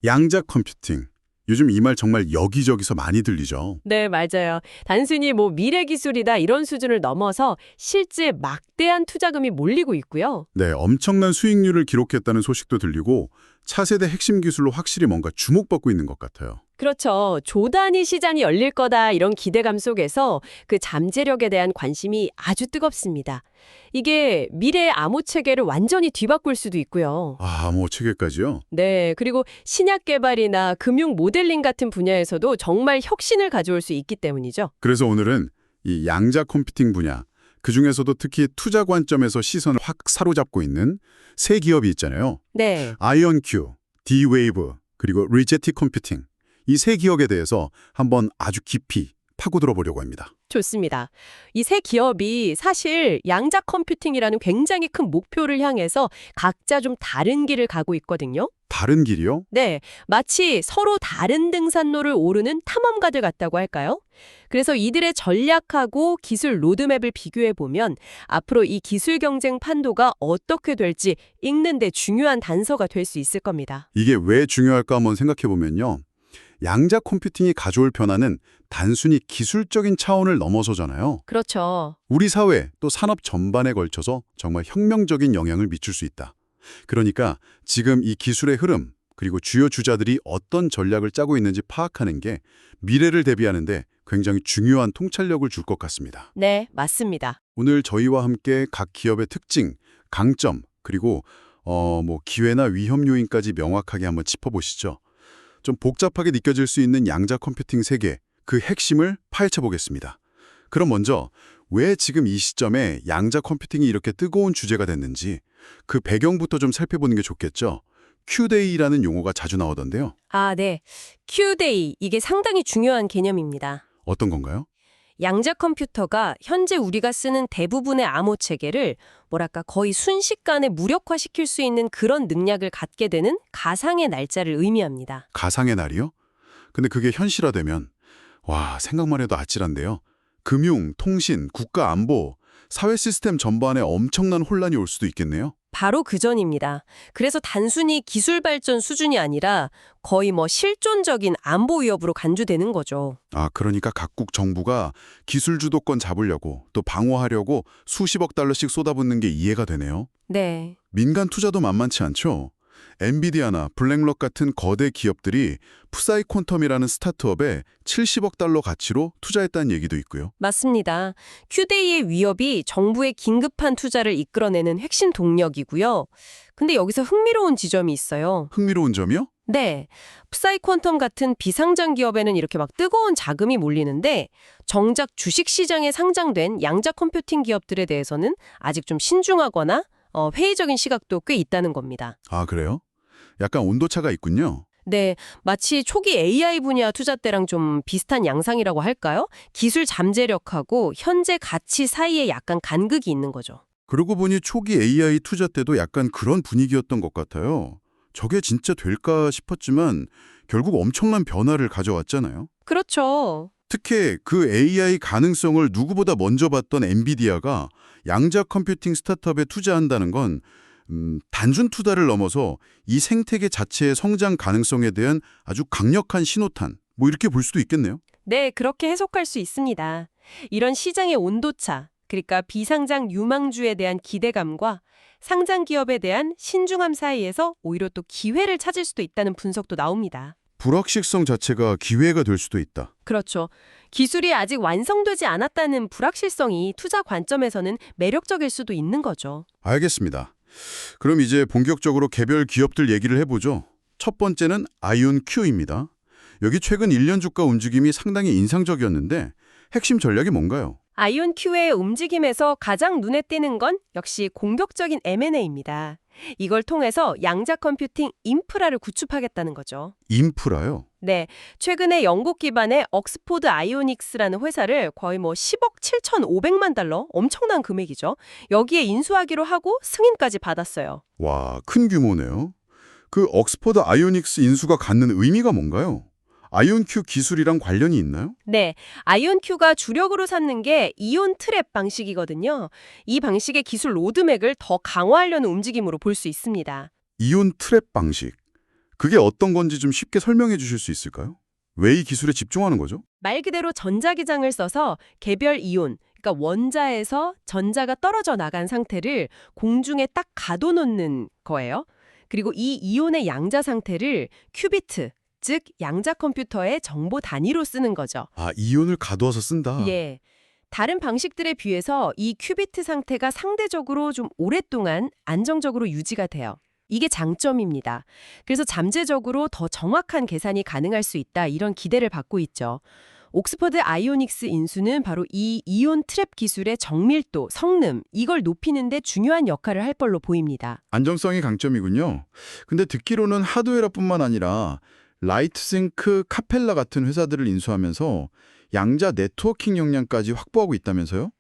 양자 컴퓨팅. 요즘 이 말 정말 여기저기서 많이 들리죠. 네, 맞아요. 단순히 미래 기술이다 이런 수준을 넘어서 실제 막대한 투자금이 몰리고 있고요. 네, 엄청난 수익률을 기록했다는 소식도 들리고 차세대 핵심 기술로 확실히 뭔가 주목받고 있는 것 같아요. 그렇죠. 조 단위 시장이 열릴 거다 이런 기대감 속에서 그 잠재력에 대한 관심이 아주 뜨겁습니다. 이게 미래의 암호 체계를 완전히 뒤바꿀 수도 있고요. 아, 뭐 체계까지요? 네, 그리고 신약 개발이나 금융 모델링 같은 분야에서도 정말 혁신을 가져올 수 있기 때문이죠. 그래서 오늘은 이 양자 컴퓨팅 분야, 그중에서도 특히 투자 관점에서 시선을 확 사로잡고 있는 세 기업이 있잖아요. 네. 아이언큐, D-웨이브, 그리고 리제티 컴퓨팅. 이 세 기업에 대해서 한번 아주 깊이 파고들어 보려고 합니다. 좋습니다. 이 세 기업이 사실 양자 컴퓨팅이라는 굉장히 큰 목표를 향해서 각자 좀 다른 길을 가고 있거든요. 다른 길이요? 네, 마치 서로 다른 등산로를 오르는 탐험가들 같다고 할까요? 그래서 이들의 전략하고 기술 로드맵을 비교해 보면 앞으로 이 기술 경쟁 판도가 어떻게 될지 읽는 데 중요한 단서가 될 수 있을 겁니다. 이게 왜 중요할까 한번 생각해 보면요. 양자 컴퓨팅이 가져올 변화는 단순히 기술적인 차원을 넘어서잖아요. 그렇죠. 우리 사회 또 산업 전반에 걸쳐서 정말 혁명적인 영향을 미칠 수 있다. 그러니까 지금 이 기술의 흐름, 그리고 주요 주자들이 어떤 전략을 짜고 있는지 파악하는 게 미래를 대비하는데 굉장히 중요한 통찰력을 줄 것 같습니다. 네, 맞습니다. 오늘 저희와 함께 각 기업의 특징, 강점, 그리고 기회나 위험 요인까지 명확하게 한번 짚어보시죠. 좀 복잡하게 느껴질 수 있는 양자 컴퓨팅 세계, 그 핵심을 파헤쳐 보겠습니다. 그럼 먼저 왜 지금 이 시점에 양자 컴퓨팅이 이렇게 뜨거운 주제가 됐는지 그 배경부터 좀 살펴보는 게 좋겠죠. Q-Day라는 용어가 자주 나오던데요. 아, 네. Q-Day, 이게 상당히 중요한 개념입니다. 어떤 건가요? 양자 컴퓨터가 현재 우리가 쓰는 대부분의 암호 체계를 거의 순식간에 무력화시킬 수 있는 그런 능력을 갖게 되는 가상의 날짜를 의미합니다. 가상의 날이요? 근데 그게 현실화되면 와, 생각만 해도 아찔한데요. 금융, 통신, 국가 안보, 사회 시스템 전반에 엄청난 혼란이 올 수도 있겠네요. 바로 그 전입니다. 그래서 단순히 기술 발전 수준이 아니라 거의 실존적인 안보 위협으로 간주되는 거죠. 아, 그러니까 각국 정부가 기술 주도권 잡으려고 또 방어하려고 수십억 달러씩 쏟아붓는 게 이해가 되네요. 네. 민간 투자도 만만치 않죠. 엔비디아나 블랙록 같은 거대 기업들이 푸사이 퀀텀이라는 스타트업에 70억 달러 가치로 투자했다는 얘기도 있고요. 맞습니다. 큐데이의 위협이 정부의 긴급한 투자를 이끌어내는 핵심 동력이고요. 근데 여기서 흥미로운 지점이 있어요. 흥미로운 점이요? 네. 푸사이 퀀텀 같은 비상장 기업에는 이렇게 뜨거운 자금이 몰리는데 정작 주식시장에 상장된 양자 컴퓨팅 기업들에 대해서는 아직 좀 신중하거나 회의적인 시각도 꽤 있다는 겁니다. 아, 그래요? 약간 온도차가 있군요. 네, 마치 초기 AI 분야 투자 때랑 좀 비슷한 양상이라고 할까요? 기술 잠재력하고 현재 가치 사이에 약간 간극이 있는 거죠. 그러고 보니 초기 AI 투자 때도 약간 그런 분위기였던 것 같아요. 저게 진짜 될까 싶었지만 결국 엄청난 변화를 가져왔잖아요. 그렇죠. 특히 그 AI 가능성을 누구보다 먼저 봤던 엔비디아가 양자 컴퓨팅 스타트업에 투자한다는 건 단순 투자를 넘어서 이 생태계 자체의 성장 가능성에 대한 아주 강력한 신호탄, 이렇게 볼 수도 있겠네요. 네, 그렇게 해석할 수 있습니다. 이런 시장의 온도차, 그러니까 비상장 유망주에 대한 기대감과 상장 기업에 대한 신중함 사이에서 오히려 또 기회를 찾을 수도 있다는 분석도 나옵니다. 불확실성 자체가 기회가 될 수도 있다. 그렇죠. 기술이 아직 완성되지 않았다는 불확실성이 투자 관점에서는 매력적일 수도 있는 거죠. 알겠습니다. 그럼 이제 본격적으로 개별 기업들 얘기를 해보죠. 첫 번째는 아이온큐입니다. 여기 최근 1년 주가 움직임이 상당히 인상적이었는데 핵심 전략이 뭔가요? 아이온큐의 움직임에서 가장 눈에 띄는 건 역시 공격적인 M&A입니다. 이걸 통해서 양자 컴퓨팅 인프라를 구축하겠다는 거죠. 인프라요? 네, 최근에 영국 기반의 옥스포드 아이오닉스라는 회사를 거의 10억 7,500만 달러, 엄청난 금액이죠. 여기에 인수하기로 하고 승인까지 받았어요. 와, 큰 규모네요. 그 옥스퍼드 아이오닉스 인수가 갖는 의미가 뭔가요? 아이온큐 기술이랑 관련이 있나요? 네, 아이온큐가 주력으로 삼는 게 이온 트랩 방식이거든요. 이 방식의 기술 로드맵을 더 강화하려는 움직임으로 볼 수 있습니다. 이온 트랩 방식. 그게 어떤 건지 좀 쉽게 설명해 주실 수 있을까요? 왜 이 기술에 집중하는 거죠? 말 그대로 전자기장을 써서 개별 이온, 그러니까 원자에서 전자가 떨어져 나간 상태를 공중에 딱 가둬놓는 거예요. 그리고 이 이온의 양자 상태를 큐비트, 즉 양자 컴퓨터의 정보 단위로 쓰는 거죠. 아, 이온을 가두어서 쓴다. 예. 다른 방식들에 비해서 이 큐비트 상태가 상대적으로 좀 오랫동안 안정적으로 유지가 돼요. 이게 장점입니다. 그래서 잠재적으로 더 정확한 계산이 가능할 수 있다, 이런 기대를 받고 있죠. 옥스퍼드 아이오닉스 인수는 바로 이 이온 트랩 기술의 정밀도, 성능, 이걸 높이는 데 중요한 역할을 할 걸로 보입니다. 안정성이 강점이군요. 근데 듣기로는 하드웨어뿐만 아니라 라이트싱크, 카펠라 같은 회사들을 인수하면서 양자 네트워킹 역량까지 확보하고 있다면서요?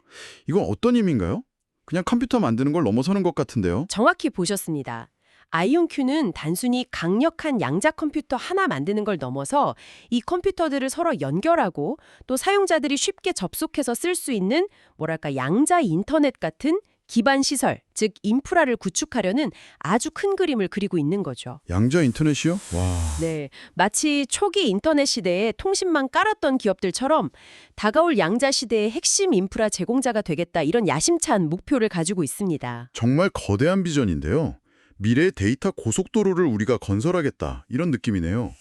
이건 어떤 의미인가요? 그냥 컴퓨터 만드는 걸 넘어서는 것 같은데요. 정확히 보셨습니다. 아이온큐는 단순히 강력한 양자 컴퓨터 하나 만드는 걸 넘어서 이 컴퓨터들을 서로 연결하고 또 사용자들이 쉽게 접속해서 쓸 수 있는 뭐랄까 양자 인터넷 같은 기반 시설, 즉 인프라를 구축하려는 아주 큰 그림을 그리고 있는 거죠. 양자 인터넷이요? 와. 네, 마치 초기 인터넷 시대에 통신망 깔았던 기업들처럼 다가올 양자 시대의 핵심 인프라 제공자가 되겠다, 이런 야심찬 목표를 가지고 있습니다. 정말 거대한 비전인데요. 미래의 데이터 고속도로를 우리가 건설하겠다, 이런 느낌이네요.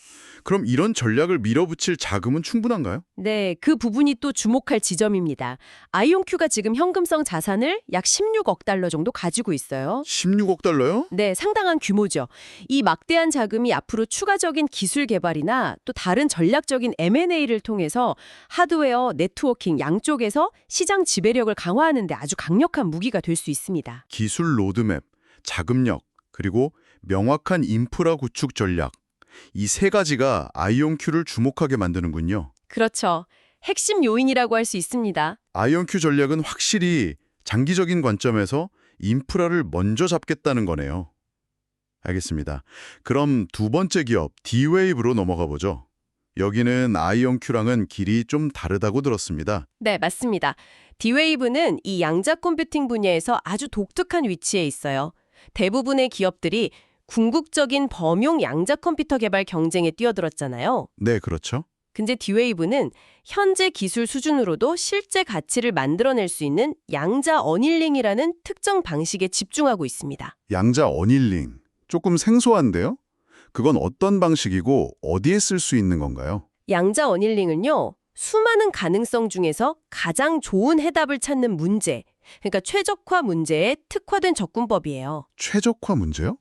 그럼 이런 전략을 밀어붙일 자금은 충분한가요? 네, 그 부분이 또 주목할 지점입니다. 아이온큐가 지금 현금성 자산을 약 16억 달러 정도 가지고 있어요. 16억 달러요? 네, 상당한 규모죠. 이 막대한 자금이 앞으로 추가적인 기술 개발이나 또 다른 전략적인 M&A를 통해서 하드웨어, 네트워킹 양쪽에서 시장 지배력을 강화하는 데 아주 강력한 무기가 될 수 있습니다. 기술 로드맵, 자금력, 그리고 명확한 인프라 구축 전략. 이 세 가지가 아이온큐를 주목하게 만드는군요. 그렇죠. 핵심 요인이라고 할 수 있습니다. 아이온큐 전략은 확실히 장기적인 관점에서 인프라를 먼저 잡겠다는 거네요. 알겠습니다. 그럼 두 번째 기업 D-Wave로 넘어가 보죠. 여기는 아이온큐랑은 길이 좀 다르다고 들었습니다. 네, 맞습니다. D-Wave는 이 양자 컴퓨팅 분야에서 아주 독특한 위치에 있어요. 대부분의 기업들이 궁극적인 범용 양자 컴퓨터 개발 경쟁에 뛰어들었잖아요. 네, 그렇죠. 근데 D-Wave는 현재 기술 수준으로도 실제 가치를 만들어낼 수 있는 양자 어닐링이라는 특정 방식에 집중하고 있습니다. 양자 어닐링. 조금 생소한데요? 그건 어떤 방식이고 어디에 쓸 수 있는 건가요? 양자 어닐링은요, 수많은 가능성 중에서 가장 좋은 해답을 찾는 문제, 그러니까 최적화 문제에 특화된 접근법이에요. 최적화 문제요?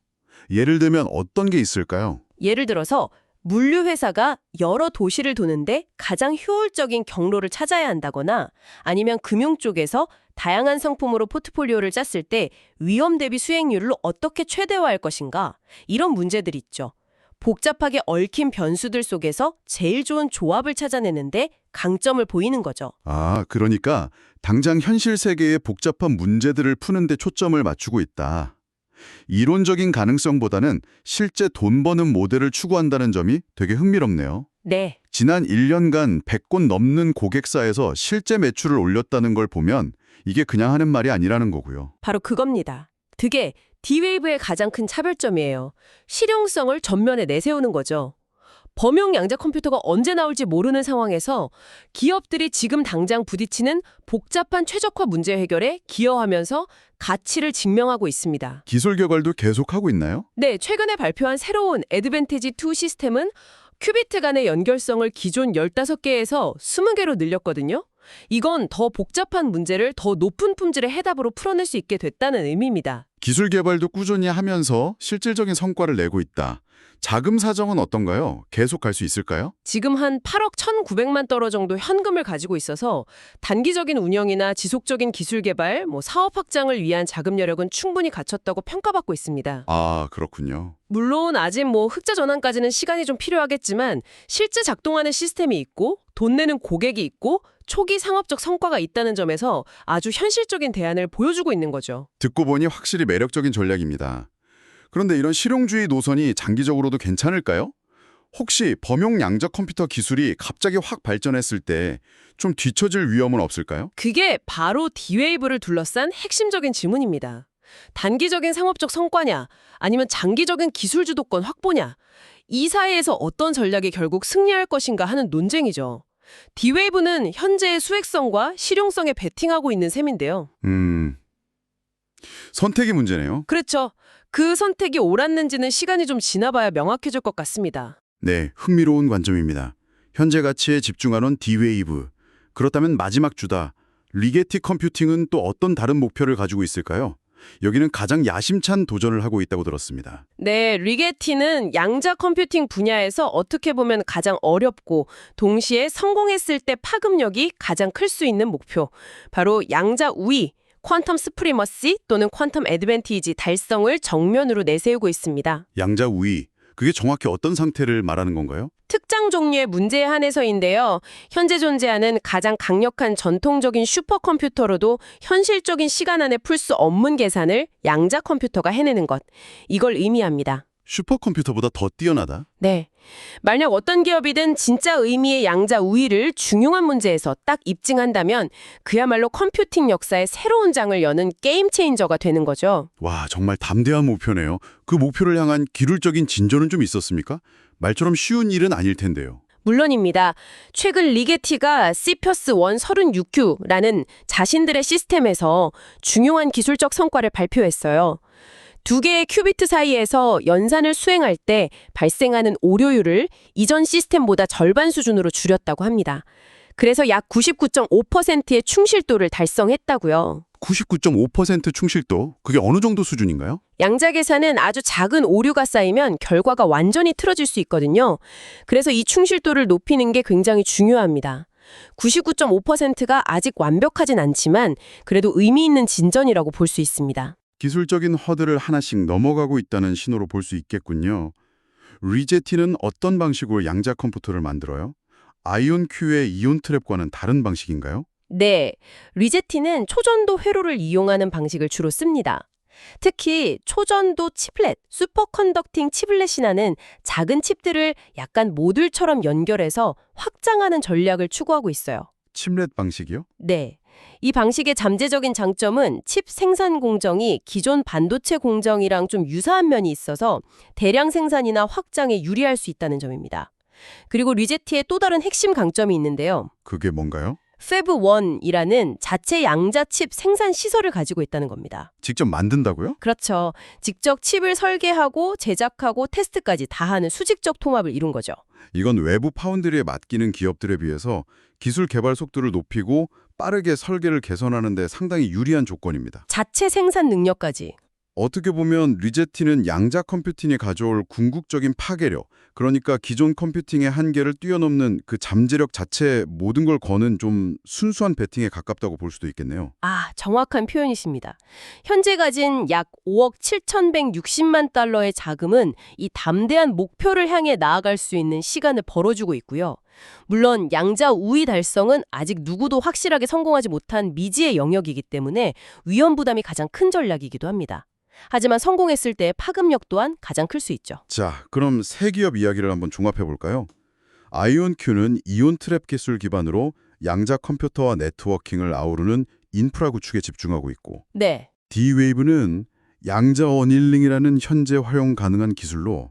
예를 들면 어떤 게 있을까요? 예를 들어서 물류회사가 여러 도시를 도는데 가장 효율적인 경로를 찾아야 한다거나, 아니면 금융 쪽에서 다양한 상품으로 포트폴리오를 짰을 때 위험 대비 수익률을 어떻게 최대화할 것인가, 이런 문제들이 있죠. 복잡하게 얽힌 변수들 속에서 제일 좋은 조합을 찾아내는데 강점을 보이는 거죠. 아, 그러니까 당장 현실 세계의 복잡한 문제들을 푸는 데 초점을 맞추고 있다. 이론적인 가능성보다는 실제 돈 버는 모델을 추구한다는 점이 되게 흥미롭네요. 네, 지난 1년간 100곳 넘는 고객사에서 실제 매출을 올렸다는 걸 보면 이게 그냥 하는 말이 아니라는 거고요. 바로 그겁니다. 그게 D-Wave의 가장 큰 차별점이에요. 실용성을 전면에 내세우는 거죠. 범용 양자 컴퓨터가 언제 나올지 모르는 상황에서 기업들이 지금 당장 부딪히는 복잡한 최적화 문제 해결에 기여하면서 가치를 증명하고 있습니다. 기술 개발도 계속하고 있나요? 네, 최근에 발표한 새로운 애드밴티지2 시스템은 큐비트 간의 연결성을 기존 15개에서 20개로 늘렸거든요. 이건 더 복잡한 문제를 더 높은 품질의 해답으로 풀어낼 수 있게 됐다는 의미입니다. 기술 개발도 꾸준히 하면서 실질적인 성과를 내고 있다. 자금 사정은 어떤가요? 계속 갈 수 있을까요? 지금 한 8억 1,900만 달러 정도 현금을 가지고 있어서 단기적인 운영이나 지속적인 기술 개발, 사업 확장을 위한 자금 여력은 충분히 갖췄다고 평가받고 있습니다. 아, 그렇군요. 물론 아직 흑자 전환까지는 시간이 좀 필요하겠지만 실제 작동하는 시스템이 있고 돈 내는 고객이 있고 초기 상업적 성과가 있다는 점에서 아주 현실적인 대안을 보여주고 있는 거죠. 듣고 보니 확실히 매력적인 전략입니다. 그런데 이런 실용주의 노선이 장기적으로도 괜찮을까요? 혹시 범용 양자 컴퓨터 기술이 갑자기 확 발전했을 때 좀 뒤처질 위험은 없을까요? 그게 바로 D-Wave를 둘러싼 핵심적인 질문입니다. 단기적인 상업적 성과냐, 아니면 장기적인 기술 주도권 확보냐, 이 사이에서 어떤 전략이 결국 승리할 것인가 하는 논쟁이죠. D-Wave는 현재의 수익성과 실용성에 베팅하고 있는 셈인데요. 선택의 문제네요. 그렇죠. 그 선택이 옳았는지는 시간이 좀 지나봐야 명확해질 것 같습니다. 네, 흥미로운 관점입니다. 현재 가치에 집중하는 D-Wave. 그렇다면 마지막 주다. 리게티 컴퓨팅은 또 어떤 다른 목표를 가지고 있을까요? 여기는 가장 야심찬 도전을 하고 있다고 들었습니다. 네, 리게티는 양자 컴퓨팅 분야에서 어떻게 보면 가장 어렵고 동시에 성공했을 때 파급력이 가장 클 수 있는 목표. 바로 양자 우위, 퀀텀 스프리머시 또는 퀀텀 애드밴티지 달성을 정면으로 내세우고 있습니다. 양자 우위. 그게 정확히 어떤 상태를 말하는 건가요? 특정 종류의 문제에 한해서인데요. 현재 존재하는 가장 강력한 전통적인 슈퍼컴퓨터로도 현실적인 시간 안에 풀 수 없는 계산을 양자 컴퓨터가 해내는 것. 이걸 의미합니다. 슈퍼컴퓨터보다 더 뛰어나다? 네. 만약 어떤 기업이든 진짜 의미의 양자 우위를 중요한 문제에서 딱 입증한다면 그야말로 컴퓨팅 역사의 새로운 장을 여는 게임 체인저가 되는 거죠. 와, 정말 담대한 목표네요. 그 목표를 향한 기술적인 진전은 좀 있었습니까? 말처럼 쉬운 일은 아닐 텐데요. 물론입니다. 최근 리게티가 CPUS-1 36Q라는 자신들의 시스템에서 중요한 기술적 성과를 발표했어요. 두 개의 큐비트 사이에서 연산을 수행할 때 발생하는 오류율을 이전 시스템보다 절반 수준으로 줄였다고 합니다. 그래서 약 99.5%의 충실도를 달성했다고요. 99.5% 충실도? 그게 어느 정도 수준인가요? 양자 계산은 아주 작은 오류가 쌓이면 결과가 완전히 틀어질 수 있거든요. 그래서 이 충실도를 높이는 게 굉장히 중요합니다. 99.5%가 아직 완벽하진 않지만 그래도 의미 있는 진전이라고 볼 수 있습니다. 기술적인 허들을 하나씩 넘어가고 있다는 신호로 볼 수 있겠군요. 리제티는 어떤 방식으로 양자 컴퓨터를 만들어요? 아이온 Q의 이온 트랩과는 다른 방식인가요? 네, 리제티는 초전도 회로를 이용하는 방식을 주로 씁니다. 특히 초전도 칩렛, 슈퍼컨덕팅 칩렛이라는 작은 칩들을 약간 모듈처럼 연결해서 확장하는 전략을 추구하고 있어요. 칩렛 방식이요? 네. 이 방식의 잠재적인 장점은 칩 생산 공정이 기존 반도체 공정이랑 좀 유사한 면이 있어서 대량 생산이나 확장에 유리할 수 있다는 점입니다. 그리고 리제티의 또 다른 핵심 강점이 있는데요. 그게 뭔가요? Fab1이라는 자체 양자 칩 생산 시설을 가지고 있다는 겁니다. 직접 만든다고요? 그렇죠. 직접 칩을 설계하고 제작하고 테스트까지 다 하는 수직적 통합을 이룬 거죠. 이건 외부 파운드리에 맡기는 기업들에 비해서 기술 개발 속도를 높이고 빠르게 설계를 개선하는 데 상당히 유리한 조건입니다. 자체 생산 능력까지. 어떻게 보면 리제티는 양자 컴퓨팅이 가져올 궁극적인 파괴력, 그러니까 기존 컴퓨팅의 한계를 뛰어넘는 그 잠재력 자체에 모든 걸 거는 좀 순수한 베팅에 가깝다고 볼 수도 있겠네요. 아, 정확한 표현이십니다. 현재 가진 약 5억 7,160만 달러의 자금은 이 담대한 목표를 향해 나아갈 수 있는 시간을 벌어주고 있고요. 물론 양자 우위 달성은 아직 누구도 확실하게 성공하지 못한 미지의 영역이기 때문에 위험 부담이 가장 큰 전략이기도 합니다. 하지만 성공했을 때의 파급력 또한 가장 클 수 있죠. 자, 그럼 세 기업 이야기를 한번 종합해 볼까요? 아이온 Q는 이온 트랩 기술 기반으로 양자 컴퓨터와 네트워킹을 아우르는 인프라 구축에 집중하고 있고, 네. D-Wave는 양자 어닐링이라는 현재 활용 가능한 기술로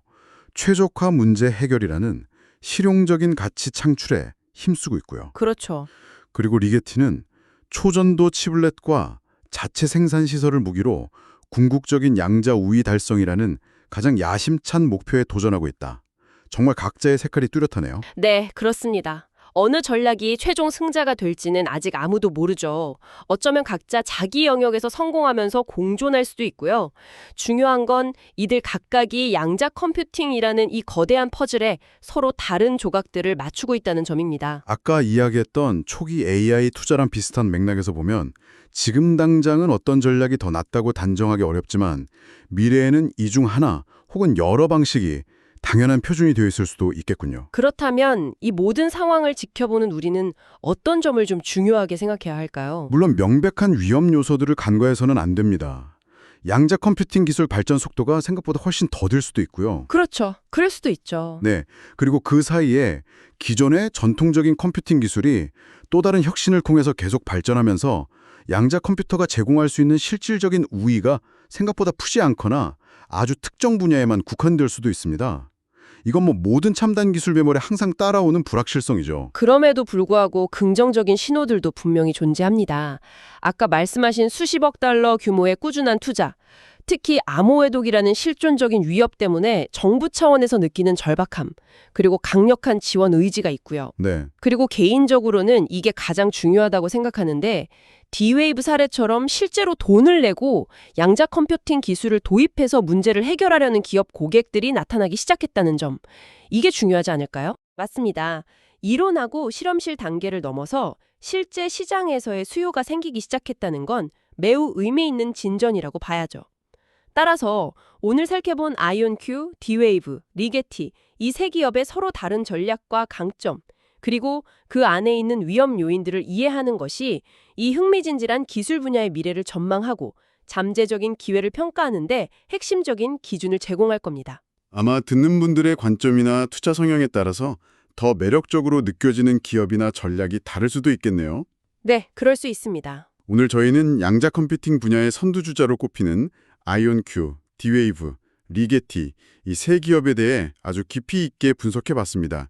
최적화 문제 해결이라는 실용적인 가치 창출에 힘쓰고 있고요. 그렇죠. 그리고 리게티는 초전도 칩렛과 자체 생산 시설을 무기로 궁극적인 양자 우위 달성이라는 가장 야심찬 목표에 도전하고 있다. 정말 각자의 색깔이 뚜렷하네요. 네, 그렇습니다. 어느 전략이 최종 승자가 될지는 아직 아무도 모르죠. 어쩌면 각자 자기 영역에서 성공하면서 공존할 수도 있고요. 중요한 건 이들 각각이 양자 컴퓨팅이라는 이 거대한 퍼즐에 서로 다른 조각들을 맞추고 있다는 점입니다. 아까 이야기했던 초기 AI 투자랑 비슷한 맥락에서 보면 지금 당장은 어떤 전략이 더 낫다고 단정하기 어렵지만 미래에는 이 중 하나 혹은 여러 방식이 당연한 표준이 되어 있을 수도 있겠군요. 그렇다면 이 모든 상황을 지켜보는 우리는 어떤 점을 좀 중요하게 생각해야 할까요? 물론 명백한 위험 요소들을 간과해서는 안 됩니다. 양자 컴퓨팅 기술 발전 속도가 생각보다 훨씬 더딜 수도 있고요. 그렇죠. 그럴 수도 있죠. 네, 그리고 그 사이에 기존의 전통적인 컴퓨팅 기술이 또 다른 혁신을 통해서 계속 발전하면서 양자 컴퓨터가 제공할 수 있는 실질적인 우위가 생각보다 푸지 않거나 아주 특정 분야에만 국한될 수도 있습니다. 이건 뭐 모든 첨단 기술 매몰에 항상 따라오는 불확실성이죠. 그럼에도 불구하고 긍정적인 신호들도 분명히 존재합니다. 아까 말씀하신 수십억 달러 규모의 꾸준한 투자, 특히 암호외독이라는 실존적인 위협 때문에 정부 차원에서 느끼는 절박함, 그리고 강력한 지원 의지가 있고요. 네. 그리고 개인적으로는 이게 가장 중요하다고 생각하는데 D-Wave 사례처럼 실제로 돈을 내고 양자 컴퓨팅 기술을 도입해서 문제를 해결하려는 기업 고객들이 나타나기 시작했다는 점. 이게 중요하지 않을까요? 맞습니다. 이론하고 실험실 단계를 넘어서 실제 시장에서의 수요가 생기기 시작했다는 건 매우 의미 있는 진전이라고 봐야죠. 따라서 오늘 살펴본 아이온큐, D-Wave, 리게티 이 세 기업의 서로 다른 전략과 강점, 그리고 그 안에 있는 위험 요인들을 이해하는 것이 이 흥미진진한 기술 분야의 미래를 전망하고 잠재적인 기회를 평가하는데 핵심적인 기준을 제공할 겁니다. 아마 듣는 분들의 관점이나 투자 성향에 따라서 더 매력적으로 느껴지는 기업이나 전략이 다를 수도 있겠네요. 네, 그럴 수 있습니다. 오늘 저희는 양자 컴퓨팅 분야의 선두주자로 꼽히는 아이온큐, D-Wave, 리게티 이 세 기업에 대해 아주 깊이 있게 분석해봤습니다.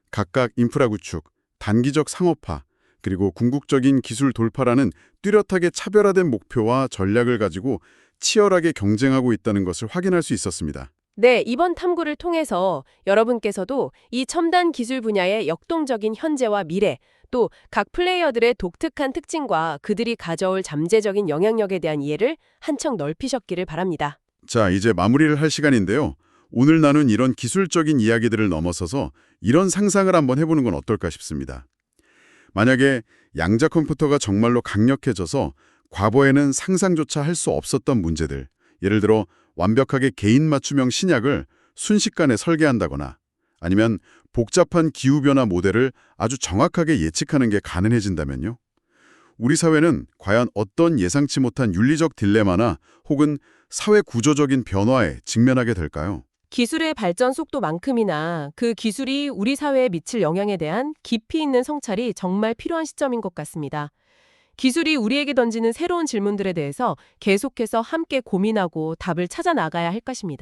각각 인프라 구축, 단기적 상업화, 그리고 궁극적인 기술 돌파라는 뚜렷하게 차별화된 목표와 전략을 가지고 치열하게 경쟁하고 있다는 것을 확인할 수 있었습니다. 네, 이번 탐구를 통해서 여러분께서도 이 첨단 기술 분야의 역동적인 현재와 미래, 또 각 플레이어들의 독특한 특징과 그들이 가져올 잠재적인 영향력에 대한 이해를 한층 넓히셨기를 바랍니다. 자, 이제 마무리를 할 시간인데요. 오늘 나눈 이런 기술적인 이야기들을 넘어서서 이런 상상을 한번 해보는 건 어떨까 싶습니다. 만약에 양자 컴퓨터가 정말로 강력해져서 과거에는 상상조차 할 수 없었던 문제들, 예를 들어 완벽하게 개인 맞춤형 신약을 순식간에 설계한다거나 아니면 복잡한 기후변화 모델을 아주 정확하게 예측하는 게 가능해진다면요. 우리 사회는 과연 어떤 예상치 못한 윤리적 딜레마나 혹은 사회 구조적인 변화에 직면하게 될까요? 기술의 발전 속도만큼이나 그 기술이 우리 사회에 미칠 영향에 대한 깊이 있는 성찰이 정말 필요한 시점인 것 같습니다. 기술이 우리에게 던지는 새로운 질문들에 대해서 계속해서 함께 고민하고 답을 찾아 나가야 할 것입니다.